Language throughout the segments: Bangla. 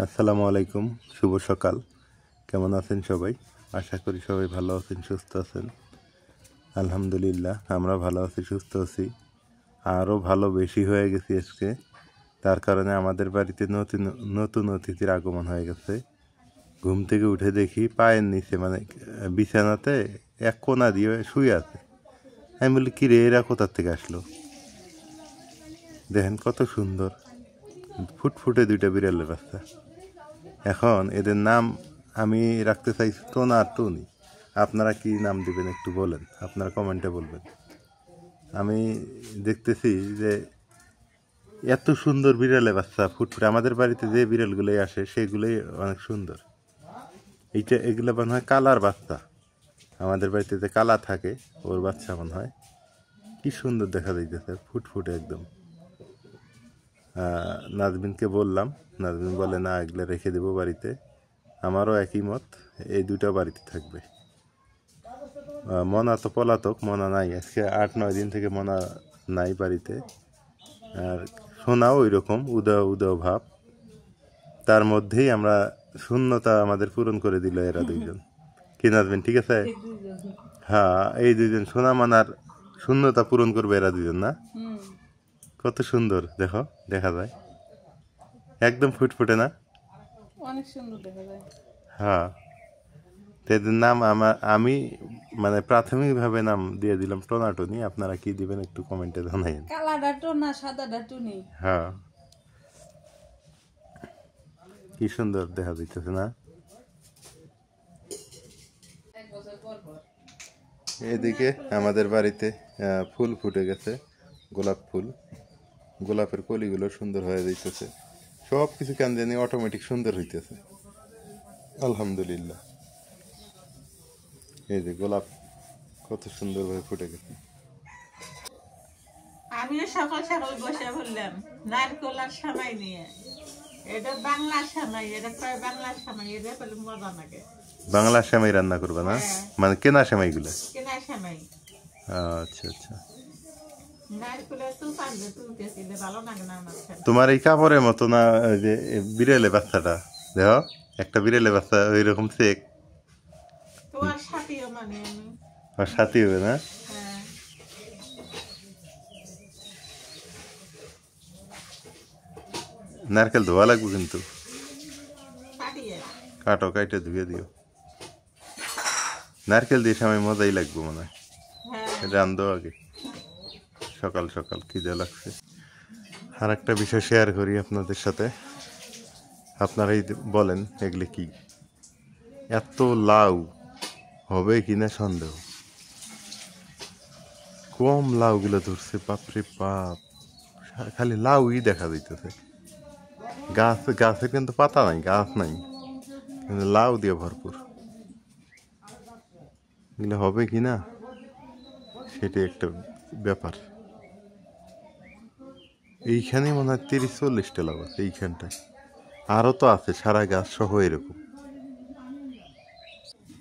আসসালামু আলাইকুম, শুভ সকাল। কেমন আছেন সবাই? আশা করি সবাই ভালো আছেন, সুস্থ আছেন। আলহামদুলিল্লাহ, আমরা ভালো আছি, সুস্থ আছি। আরও ভালো বেশি হয়ে গেছি আজকে। তার কারণে আমাদের বাড়িতে নতুন নতুন অতিথির আগমন হয়ে গেছে। ঘুম থেকে উঠে দেখি পায়ের নিচে মানে বিছানাতে এক কোনা দিয়ে শুয়ে আছে। আমি বলি, কী রে, এরা কোথার থেকে আসলো? দেখেন কত সুন্দর ফুটফুটে দুইটা বিড়ালের বাচ্চা। এখন এদের নাম আমি রাখতে চাই টোনা আর টনি। আপনারা কি নাম দিবেন একটু বলেন, আপনারা কমেন্টে বলবেন। আমি দেখতেছি যে এত সুন্দর বিড়ালে বাচ্চা ফুটফুটে, আমাদের বাড়িতে যে বিড়ালগুলোই আসে সেগুলোই অনেক সুন্দর। এগুলো মনে হয় কালার বাচ্চা, আমাদের বাড়িতে যে কালা থাকে ওর বাচ্চা মনে হয়। কি সুন্দর দেখা যাইতেছে, ফুটফুটে একদম। নাজমিনকে বললাম, নাজমিন বলে না, এগুলো রেখে দেবো বাড়িতে। আমারও একই মত, এই দুটো বাড়িতে থাকবে। মনা তো পলাতক, মনা নাই, আজকে 8-9 দিন থেকে মনা নাই বাড়িতে। আর সোনাও ওই রকম উদয় উদয় ভাব। তার মধ্যেই আমরা শূন্যতা আমাদের পূরণ করে দিল এরা দুইজন। কি নাজবেন, ঠিক আছে? হ্যাঁ, এই দুইজন সোনা মানার শূন্যতা পূরণ করবে এরা দুজন, না? কত সুন্দর দেখো, দেখা যায় একদম ফুটফুটে, না? অনেক সুন্দর দেখা যায়। হ্যাঁ, এদের নাম আমি মানে প্রাথমিকভাবে নাম দিয়ে দিলাম টোনাটনি। আপনারা কি দিবেন একটু কমেন্টে জানাইন। কালাটা টোনা, সাদাটা টুনি। হ্যাঁ, কি সুন্দর দেখা যাইতেছে, না? এদিকে আমাদের বাড়িতে ফুল ফুটে গেছে, গোলাপ ফুল। গোলাপের কলিগুলো সুন্দর হয়ে যাইতেছে, সব কিছু কেন জানি অটোমেটিক সুন্দর হইতেছে। আলহামদুলিল্লাহ, এই যে গোলাপ কত সুন্দরভাবে ফুটে গেছে। আমিও সকাল সকাল বসে বললাম নারকেল আর সেমাই নিয়ে। এটা বাংলা সেমাই, এটা কয় বাংলা সেমাই, এটা বলে মজা লাগে। বাংলা সেমাই রান্না করবে, না? হ্যাঁ। মানে কেনা সেমাইগুলো? কেনা সেমাই। আচ্ছা আচ্ছা। নারকেলের তো পারবে তুলতেছি, ভালো লাগে না আমার খেতে। তোমার এই কাপড়ের মতো না, ওই যে বিড়ালে বাচ্চাটা দেখো, একটা বিড়ালে বাচ্চা ওই রকম চেক। তোমার সাথেও মানে আমি। আর সাথী হবে, না? হ্যাঁ। নারকেল ধোয়া লাগবে কিন্তু। পাঠিয়ে কাটো, কাইটে ধুয়ে দিও। নারকেল দিয়ে সময় মজাই লাগবে মনে হয়। হ্যাঁ। রান্ধো আগে, সকাল সকাল খিদে লাগছে। আর একটা বিষয় শেয়ার করি আপনাদের সাথে। আপনারাই বলেন এগুলি কি? এত লাউ হবে কিনা সন্দেহ। কম লাউগুলো ধরছে, বাপরে বাপ, খালি লাউই দেখা যাইতেছে। গাছের কিন্তু পাতা নাই, গাছ নাই, কিন্তু লাউ দিয়ে ভরপুর। এগুলো হবে কিনা সেটাই একটা ব্যাপার। এইখানে মনে হয় 30-40টা লাউ আছে এইখানটায়, আরো তো আছে সারা গাছ সহ এরকম।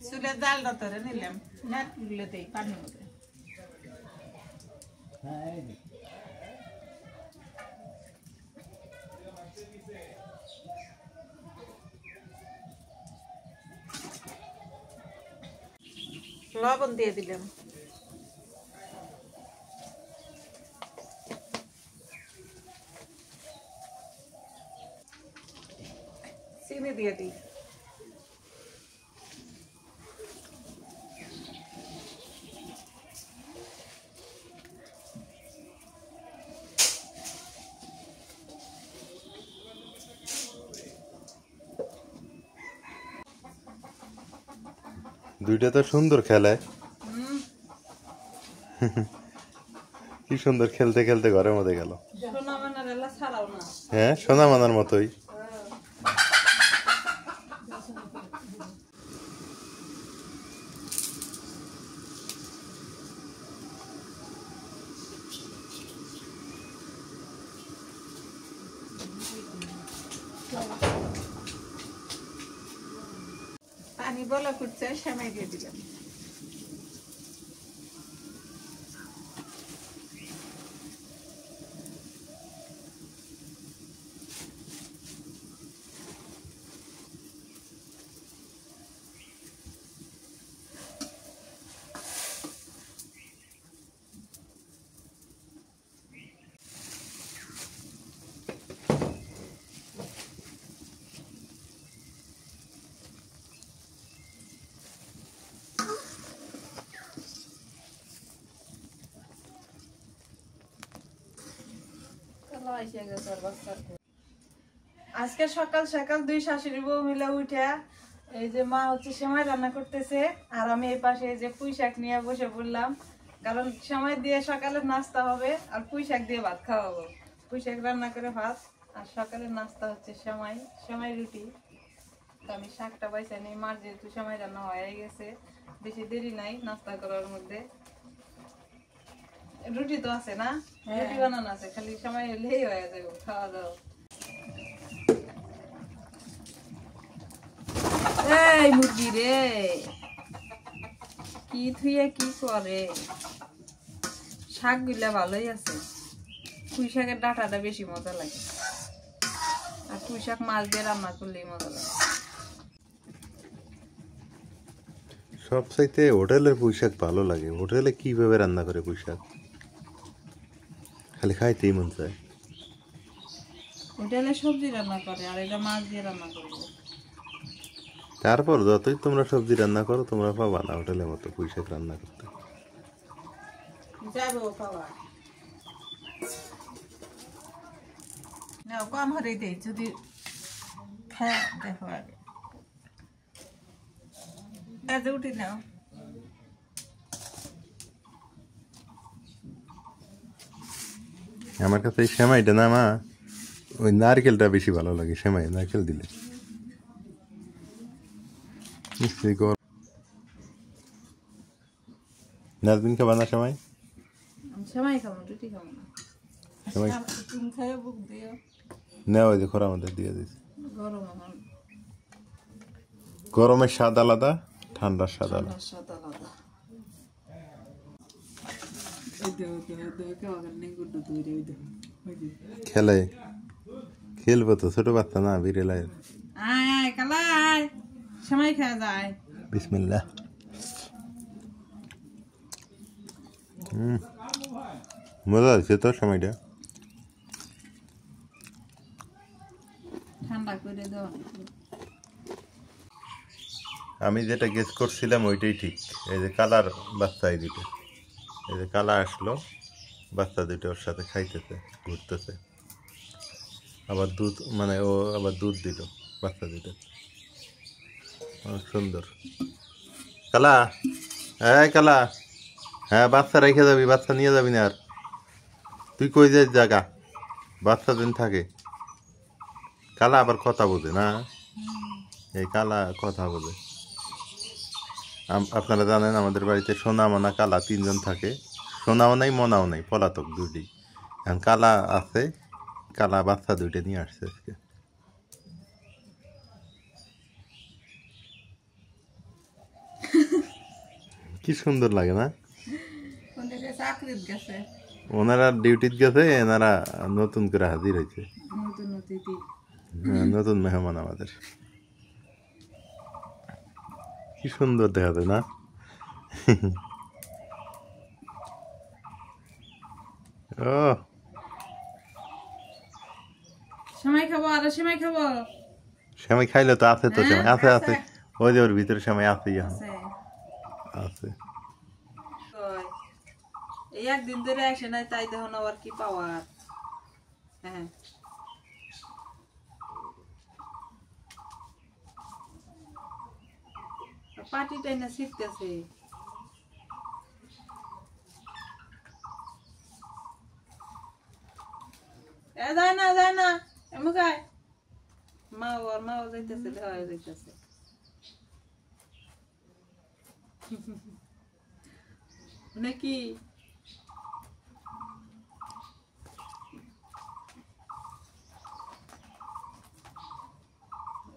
চুলের জালটা ধরে নিলাম, নারকেলগুলো দেই পানির মধ্যে। লবণ দিয়ে দিলাম। চিনি দিয়ে দিই। দুইটা তো সুন্দর খেলায়, কি সুন্দর খেলতে খেলতে ঘরের মধ্যে গেল। হ্যাঁ, সোনা মানার মতোই। পানি বলা ফুটছে, সেমাই দিয়ে দিলাম। আজকে সকাল সকাল দুই শাশুড়ি বউ মিলে উঠে এই যে মা হচ্ছে সেমাই রান্না করতেছে আর আমি এই পাশে এই যে পুঁই শাক নিয়ে বসে পড়লাম, কারণ সেমাই দিয়ে সকালের নাস্তা হবে আর পুঁই শাক দিয়ে ভাত খাওয়াবো। পুঁই শাক রান্না করে ভাত আর সকালের নাস্তা হচ্ছে সেমাই, সেমাই রুটি। তো আমি শাকটা বাইসা নিই, মার যেহেতু সেমাই রান্না হয়ে গেছে, বেশি দেরি নাই নাস্তা করার মধ্যে। রুটি তো আছে না, রুটি বানানো আছে, খালি সেমাই হলেই হয়ে যাবে খাওয়া দাওয়া। এই মুরগি রে কি থুয়ে কি করে, শাক গুলা ভালোই আছে, পুঁই শাকের ডাঁটাটা বেশি মজা লাগে আর পুঁই শাক মাছ দিয়ে রান্না করলেই মজা লাগে। সবচাইতে হোটেলের পুঁই শাক ভালো লাগে। হোটেলে কিভাবে রান্না করে পুঁই শাক, খালি খাইতেই মন চায়। হোটেলে সবজি রান্না করে আর এটা মাছ দিয়ে রান্না করবো। তারপর যতই তোমরা সবজি রান্না করো তোমরা পাবা না হোটেলের মতো পুঁই শাক রান্না করতে। যাবো খাওয়া নাও, কম হরে দেই যদি হ্যাঁ দেখো আগে এতে উঠি নাও। আমার কাছে এই সেমাইটা না মা, ওই নারকেলটা বেশি ভালো লাগে। সেমাই নারকেল দিলে নিশ্চয়ই গরম। নাজবিন খাবা না সেমাই? আমি সেমাই খাবো, রুটি খাবো না। সেমাই তুমি খাইয়ে বুক দিও। নেওয়া ওই যে খোরা আমাদের দিয়ে দিয়েছে। গরম এখন, গরমের স্বাদ আলাদা, ঠান্ডার স্বাদ আলাদা। ঠান্ডার স্বাদ আলাদা। খেলে খেলবো তো, ছোট বাচ্চা না, বিড়েলাই। আয় আয় কালা আয়, সেমাই খাওয়া যায়। বিসমিল্লাহ। মজা আছে তো সময়টা। ঠান্ডা করে দাও। আমি যেটা গেস করছিলাম ওইটাই ঠিক। এই যে কালার বাচ্চা, এই দুটো, এই যে কালা আসলো, বাচ্চা দুটো ওর সাথে খাইতেছে, ঘুরতেছে। আবার দুধ, মানে ও আবার দুধ দিল বাচ্চা দুটো, অনেক সুন্দর। কালা, হ্যাঁ কালা, হ্যাঁ বাচ্চা রেখে যাবি, বাচ্চা নিয়ে যাবি না আর। তুই কই যাই জায়গা, বাচ্চা দিন থাকে। কালা আবার কথা বোঝে না, এই কালা কথা বোঝে। আপনারা জানেন আমাদের বাড়িতে সোনা মনা কালা তিনজন থাকে। সোনাও নাই মনাও নাই, পলাতক দুটি। এখন কালা আছে, কালা বাচ্চা দুইটা নিয়ে আসছে আজকে। কি সুন্দর লাগে না? চাকরিত গেছে, ওনারা ডিউটিত গেছে, এনারা নতুন করে হাজির হয়েছে। নতুন অতিথি। নতুন মেহমান আমাদের। কি সুন্দর দেখা যায় না? ও সেমাই খাবো, আরো সেমাই খাবো। সেমাই খাইলে তো আছে, তো সেমাই আছে, আছে। আছে ওই যে ওর ভিতরে সেমাই আছে, আছে। আছে। কই, এই একদিন ধরে আসে নাই, তাই দেখুন আবার কি পাওয়ার। হ্যাঁ পাটিটাই না ছিটতেছে। এ যায় না, যায় না, এমুকায় মাও যাইতেছে, দেওয়া যাইতেছে। নাকি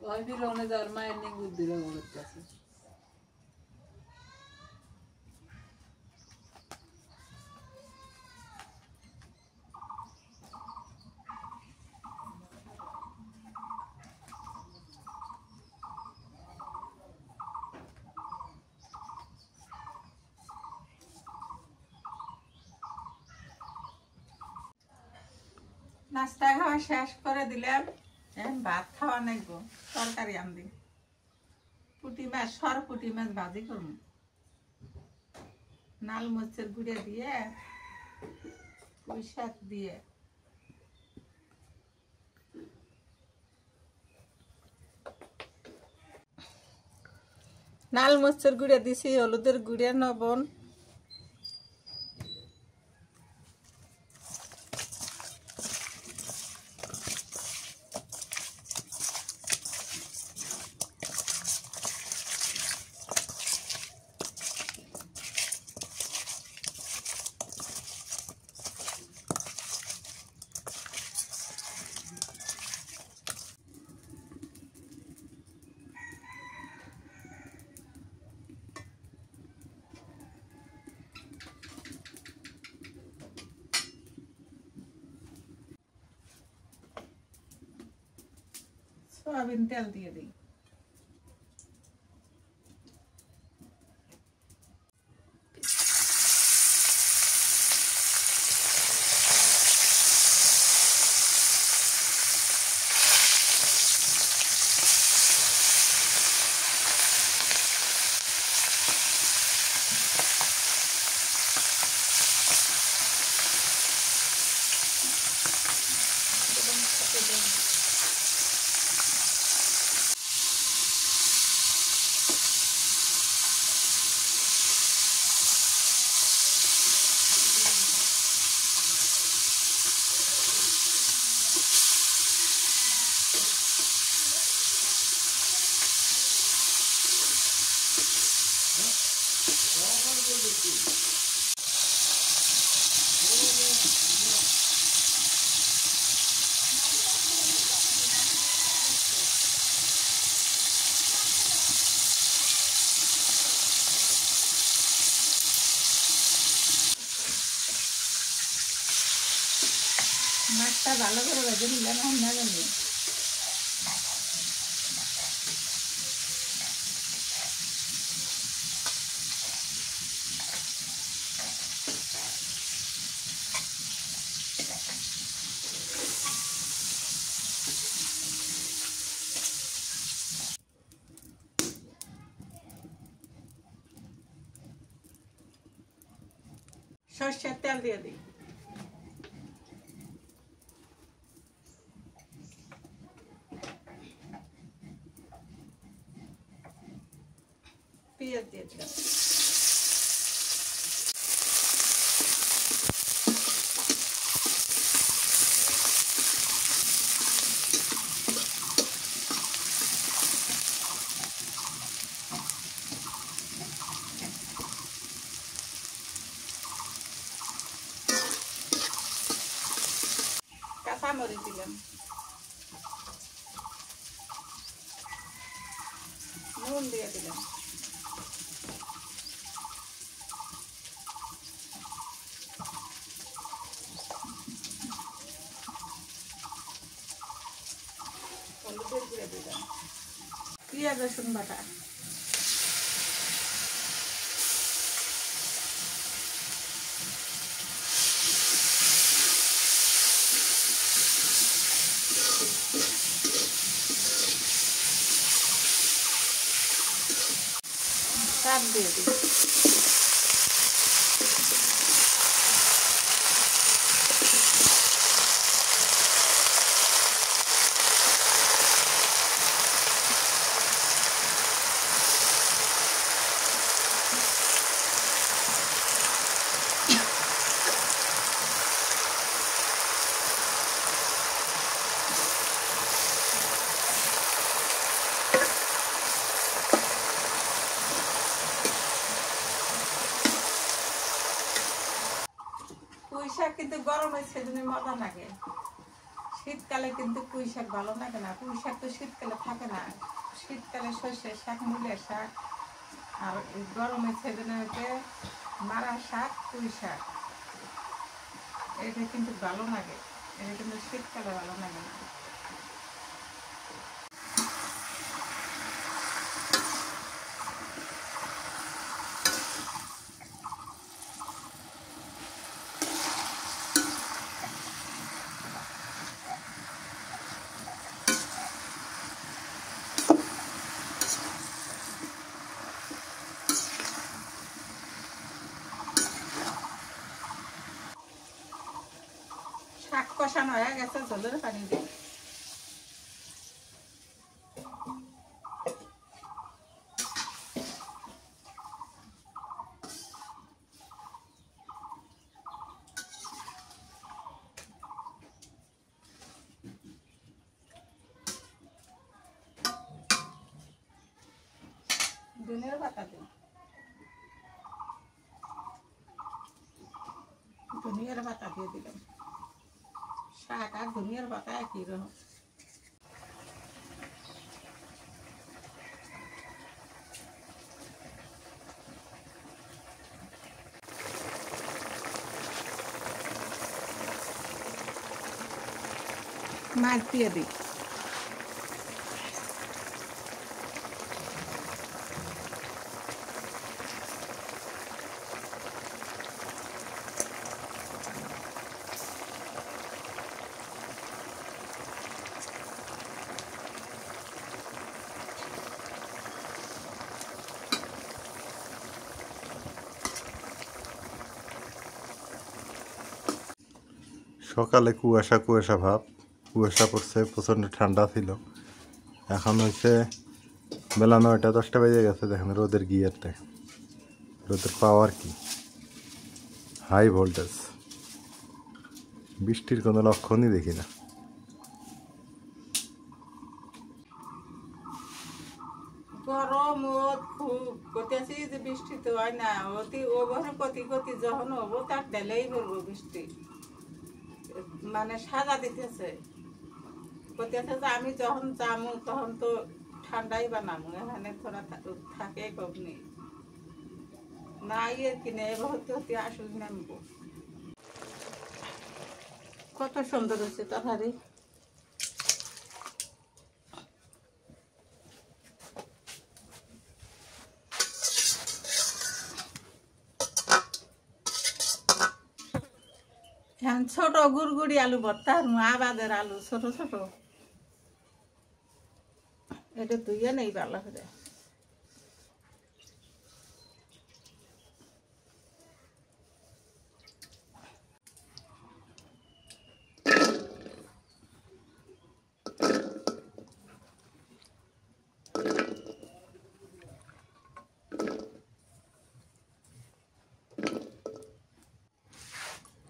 ওই বিরনে যাওয়ার মায়ের নিয়ে বুদ্ধি করতেছে। নাস্তা খাওয়া শেষ করে দিলাম, ভাত খাওয়া নাই গো, তরকারি আনবি। পুঁটি মাছ, সর পুঁটি মাছ ভাজি করবো, নাল মরিচের গুঁড়ে দিয়ে, পুঁই শাক দিয়ে লাল মরিচের গুঁড়া দিছি, হলুদের গুঁড়া, লবণ, সয়াবিন তেল দিয়ে দিই। মাছটা ভালো করে ভেজে নিলাম, না জানি সর্ষের তেল দিয়ে দিই। পেঁয়াজ দিয়ে দিলাম। কাঁচামরিচ দিলাম, নুন দিয়ে দিলাম, হলুদের গুঁড়া দিলাম, পেঁয়াজ রসুন বাটা, শাক দিয়ে দিই, পুঁই শাক কিন্তু গরমের সেদিনে মজা লাগে, শীতকালে কিন্তু পুঁই শাক ভালো লাগে না। পুঁই শাক তো শীতকালে থাকে না, শীতকালে সর্ষের শাক, মূলের শাক, আর গরমের সেদিনে হচ্ছে মারা শাক, পুঁই শাক, এটা কিন্তু ভালো লাগে, এটা কিন্তু শীতকালে ভালো লাগে না। শাক কষানো হয়ে গেছে, ঝোলের পানি দিই। ধনিয়ার পাতা দিই, ধনিয়ার পাতা দিয়ে দিলাম। শাক আর ধনিয়ার পাতা একই রকম। মাছ দিয়ে দিই। সকালে কুয়াশা কুয়াশা ভাব, কুয়াশা পড়ছে, প্রচণ্ড ঠান্ডা ছিল। এখন হচ্ছে বেলা 9টা-10টা বেজে গেছে। দেখেন রোদের গিয়ার, দেখেন রোদের পাওয়ার কি, হাই ভোল্টেজ। বৃষ্টির কোনো লক্ষণই দেখি না। গরম খুব করতেছি যে বৃষ্টি তো হয় না, অতি ওভারে কতি কতি যখন হবো তার ঢেলেই পড়বো বৃষ্টি। মানে সাজা দিতেছে, করতেছে যে আমি যখন যাবো তখন তো ঠান্ডাই বানাবো, এখানে থোড়া থাকে কমনি না ইয়ে কিনে হতে হতে আসুক নামবো। কত সুন্দর হচ্ছে তরকারি। এখন ছোট গুড়গুড়ি আলু ভর্তা, আবাদের আলু ছোট ছোট, এটা ধুয়ে নেই ভালো করে।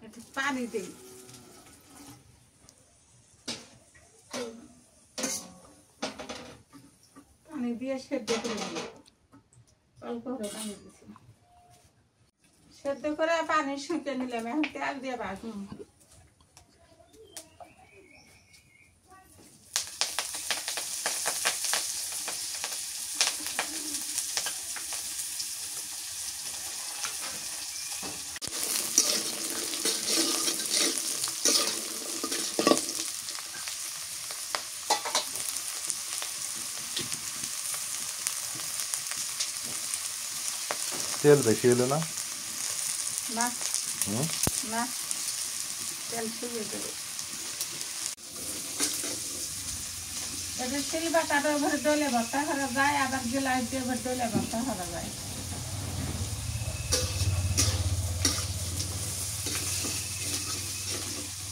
একটু পানি দিই, পানি দিয়ে সেদ্ধ করে নিই। অল্প করে পানি দিচ্ছি, সেদ্ধ করে পানি শুকিয়ে নিলাম। এখন তেল দিয়ে ভাজুন। তেল বেশি হলো না? না না, তেল শুকিয়ে দেবে। এটা শিলবা কাটা ভরে দলে ভর্তা করা যায়, আবার গিলাস দিয়ে ভরে দলে ভর্তা করা যায়।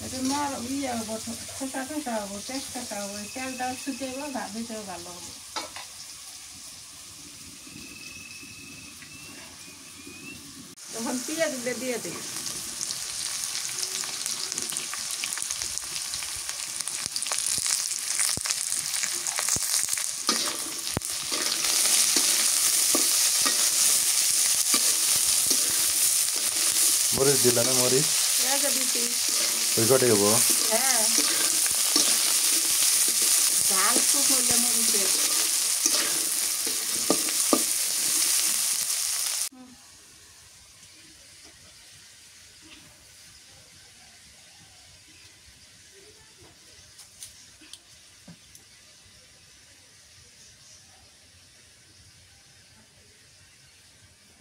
এটা মর ইয়ে হবো, খোসা খোসা হবো, টেস্ট খোসা হবো, তেলটাও শুকিয়ে ভাবিতেও ভালো হবে। তখন পেঁয়াজ দিয়ে দিই। মরিচ দিলা না? মরিচ দিচ্ছি। ওই কটে হবো? হ্যাঁ, ঝাল খুব হইলে মরিচের।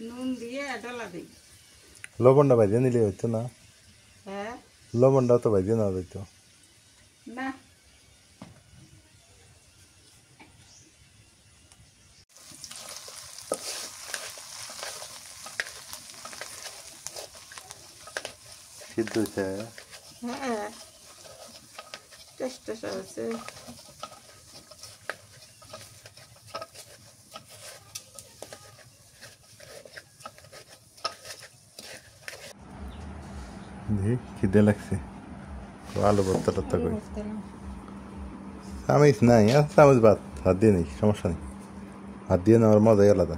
নুন দিয়ে ডলা দিই। লবণটা ভাজিয়ে নিলে হইতো না? হ্যাঁ, লবণটা তো ভাজিয়ে না হইতো না। সিদ্ধ হয়েছে? হ্যাঁ, টেস্ট হচ্ছে। খিদে লাগছে, আলু ভর্তা টর্তা করি। চামিচ নাই, চামচ ভাত হাত দিয়ে নেই, সমস্যা নেই। হাত দিয়ে নেওয়ার মজাই আলাদা।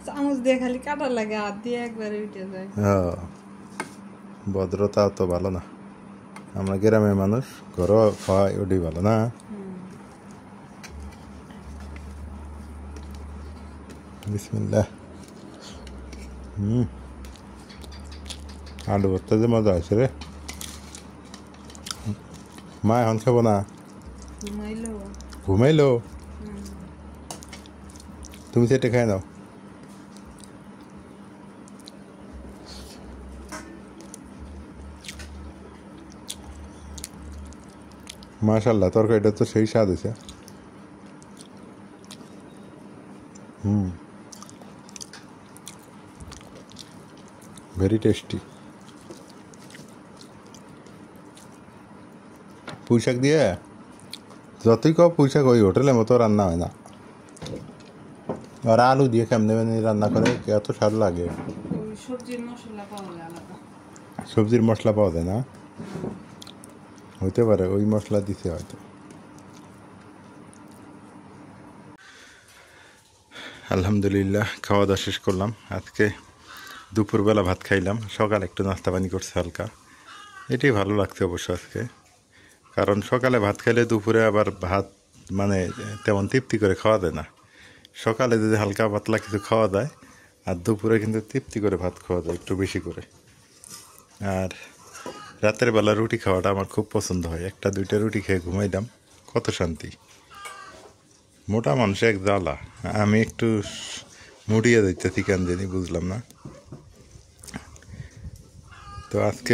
চামচ দিয়ে খালি কাটা লাগে, হাত দিয়ে একবারে উঠে যায়। হ্যাঁ, ভদ্রতাও তো ভালো না। আমরা গ্রামের মানুষ, ঘরও খাওয়াই ওটাই ভালো না। বিসমিল্লাহ। আলু ভর্তা যে মজা আছে রে। মা এখন খাবো না, ঘুমাইলো। ঘুমাইলো। তুমি সেটা খাই নাও। মাশাল্লাহ, তরকারিটা তো সেই স্বাদ হয়েছে। Very tasty. পুঁই শাক দিয়ে যতই কও পুঁই শাক ওই হোটেলের মতো রান্না হয় না। আর আলু দিয়ে কেমনে রান্না করে এত স্বাদ লাগে। ওই সবজির মশলা পাওয়া যায় আলাদা। সবজির মশলা পাওয়া যায় না, হইতে পারে ওই মশলা দিতে হয়তো। আলহামদুলিল্লাহ, খাওয়া দাওয়া শেষ করলাম। আজকে দুপুরবেলা ভাত খাইলাম, সকালে একটু নাস্তা পানি করছে হালকা। এটাই ভালো লাগছে অবশ্য আজকে, কারণ সকালে ভাত খাইলে দুপুরে আবার ভাত মানে তেমন তৃপ্তি করে খাওয়া যায় না। সকালে যদি হালকা পাতলা কিছু খাওয়া যায়, আর দুপুরে কিন্তু তৃপ্তি করে ভাত খাওয়া যায় একটু বেশি করে। আর রাতের বেলা রুটি খাওয়াটা আমার খুব পছন্দ হয়। একটা দুইটা রুটি খেয়ে ঘুমাইলাম, কত শান্তি। মোটা মানুষ এক জ্বালা, আমি একটু মুড়িয়ে দিতেছি কেন জানি বুঝলাম না। তো আজকে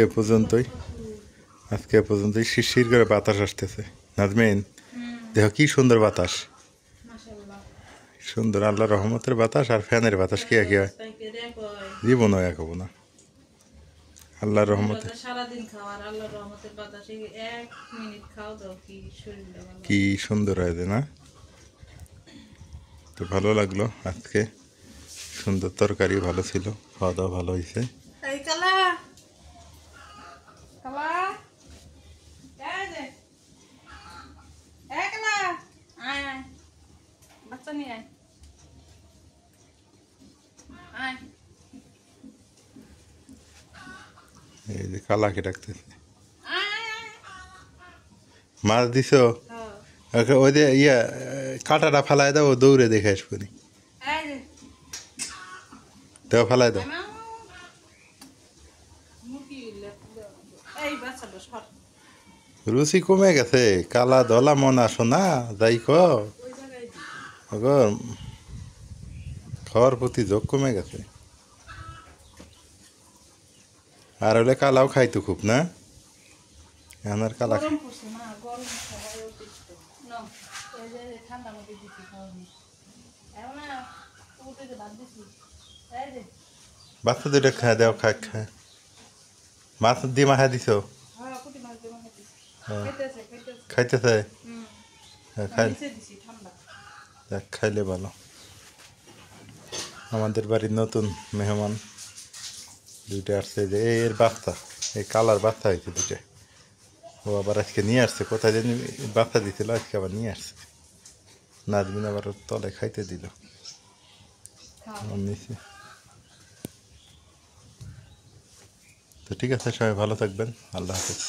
পর্যন্তই শিরশির করে বাতাস আসতেছে। নাজমিন, দেখো কি সুন্দর বাতাস, সুন্দর আল্লাহ রহমতের বাতাস আর ফ্যানের বাতাস কি একই হয়? জীবনও এক হবো না। আল্লাহর রহমতে সারাদিন খাওয়ার আল্লাহর রহমতের বাতাসে 1 মিনিট খাও দাও, কি শরীরটা ভালো। কি সুন্দর হয়েছে না? তো ভালো লাগলো আজকে, সুন্দর তরকারি ভালো ছিল, খাওয়া দাওয়া ভালো হয়েছে। এই কালা কালা, এই যে এই কালা, আয় আয় বাচ্চা নিয়ে আয় আয়। এই যে কালাকে ডাকতেছে। আয় আয়। মাছ দিছো? ওই যে কাঁটাটা ফালাই দাও, ও দৌড়ে দেখে আসবো নি। এই যে দেও, ফালাই দাও। এই বাচ্চাটা সর। রুচি কমে গেছে, কালা ধলা মন আসো না যাই ক খাওয়ার প্রতি ঝোঁক কমে গেছে। আর হলে কালাও খাইতো খুব না, এখন আর কালা গরম পড়ছে না, গরম খাওয়ার অতিরিক্ত নাও। এই যে ঠান্ডা মধ্যে দিচ্ছি খাওয়াবি এখন না, উঠে যে ভাত দিচ্ছি। এই যে বাচ্চা দুটো খায় দেও, খায় মাছ দিয়ে মাখা দিছ? হ্যাঁ, পুঁটি মাছ দিয়ে মাখাচ্ছি। হ্যাঁ। খাইতেছে। খাইতেছে? খাই, নিচে দিছি ঠান্ডা। দেখ খাইলে ভালো। আমাদের বাড়ির নতুন মেহমান দুইটা আসছে, যে এর বাচ্চা, এই কালার বাচ্চা হয়েছে দুইটা। ও আবার আজকে নিয়ে আসছে, কোথায় জানি বাচ্চা দিছিল, আজকে আবার নিয়ে আসছে। নাজমিন আবার ওর তলে খাইতে দিল নিচে। তো ঠিক আছে, সবাই ভালো থাকবেন, আল্লাহ হাফেজ।